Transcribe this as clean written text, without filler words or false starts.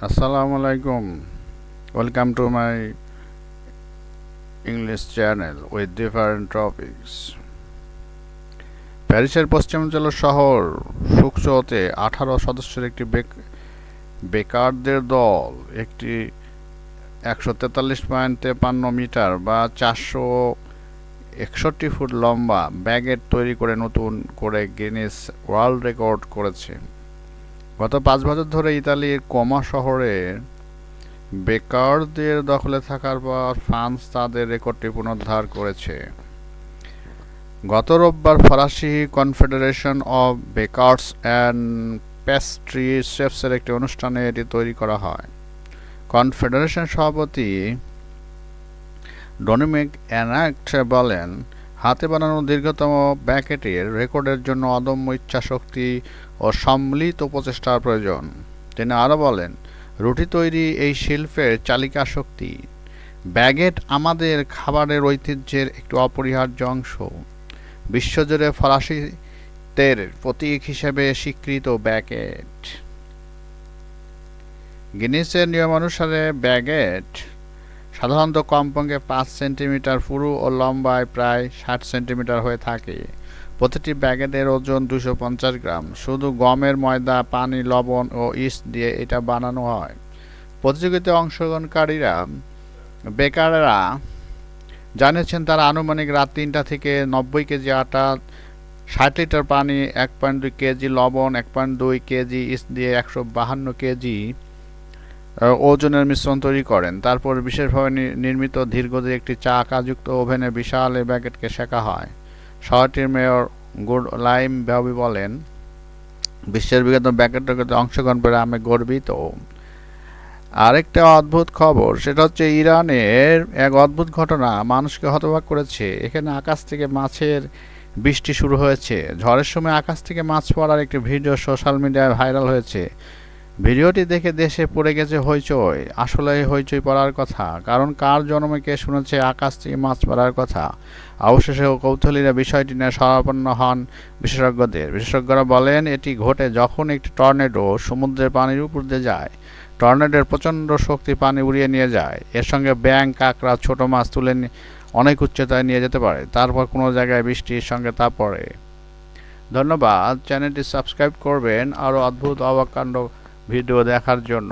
Assalamu alaikum. Welcome to my English channel with different topics. প্যারিসের পশ্চিমাঞ্চল শহর সুকচোতে 18 সদস্যের একটি বেকারদের দল একটি 143.53 মিটার বা 461 ফুট লম্বা ব্যাগেট তৈরি করে নতুন করে গিনেস ওয়ার্ল্ড রেকর্ড করেছে। গত 5 বছর ধরে ইতালির কোমা শহরে বেকারদের দখলে থাকার পর ফ্রান্স তাদের রেকর্ডটি পুনরুদ্ধার করেছে। গত রোববার ফরাসি confederation of bakers and pastry শেফসের একটি অনুষ্ঠানে এটি তৈরি করা হয়। কনফেডারেশন সভাপতি ডমিনিক অ্যানাক্ট বলেন, হাতে বানানো দীর্ঘতম ব্যাকেটের রেকর্ডের জন্য অদম্য ইচ্ছাশক্তি ও সম্মিলিত প্রচেষ্টার প্রয়োজন। তিনি আরও বলেন, রুটি তৈরি এই শিল্পের চালিকা শক্তি। ব্যাগেট আমাদের খাবারের ঐতিহ্যের একটি অপরিহার্য অংশ। বিশ্বজুড়ে ফরাসিদের প্রতীক হিসেবে স্বীকৃত ব্যাগেট। গিনেসের নিয়মানুসারে ব্যাগেট সাধারণত কমপক্ষে 5 সেন্টিমিটার পুরু ও লম্বায় প্রায় 60 সেন্টিমিটার হয়ে থাকে। প্রতিটি ব্যাগেটের ওজন 250 গ্রাম। শুধু গমের ময়দা, পানি, লবণ ও ইস্ট দিয়ে এটা বানানো হয়। প্রতিযোগিতায় অংশগ্রহণকারীরা বেকাররা জানিয়েছেন তারা আনুমানিক রাত 3টা থেকে 90 কেজি আটা, 60 লিটার পানি, 1.2 কেজি লবণ, 1.2 কেজি ইস্ট দিয়ে 152 কেজি ওজনের মিশ্রণ তৈরি করেন। তারপর বিশেষভাবে নির্মিত ধীরগতির একটি চাকাযুক্ত ওভেনে বিশাল এই ব্যাগেটকে শেখা হয়। শহরটির মেয়র গুডলাইম বাবি বলেন, বিশ্বের বিগত ব্যাগেটে অংশগ্রহণ করে আমি গর্বিত। আরেকটা অদ্ভুত খবর, সেটা হচ্ছে ইরানের এক অদ্ভুত ঘটনা মানুষকে হতবাক করেছে। এখানে আকাশ থেকে মাছের বৃষ্টি শুরু হয়েছে। ঝড়ের সময় আকাশ থেকে মাছ পড়ার একটি ভিডিও সোশ্যাল মিডিয়ায় ভাইরাল হয়েছে। ভিডিওটি দেখে দেশে পড়ে গেছে হইচই। আসলে হইচই পড়ার কথা, কারণ কার জন্মে কে শুনেছে আকাশ থেকে মাছ পড়ার কথা। অবশেষে কৌতূহলীরা বিষয়টি নিয়ে শরণাপন্ন হন বিশেষজ্ঞরা বলেন, এটি ঘটে যখন একটি টর্নেডো সমুদ্রের পানির উপর দিয়ে যায়। টর্নেডোর প্রচণ্ড শক্তি পানি উড়িয়ে নিয়ে যায়। এর সঙ্গে ব্যাঙ, কাঁকড়া, ছোট মাছ তুলে অনেক উচ্চতায় নিয়ে যেতে পারে। তারপর কোনো জায়গায় বৃষ্টির সঙ্গে তা পড়ে। ধন্যবাদ। চ্যানেলটি সাবস্ক্রাইব করবেন আরও অদ্ভুত অবাক কাণ্ড ভিডিও দেখার জন্য।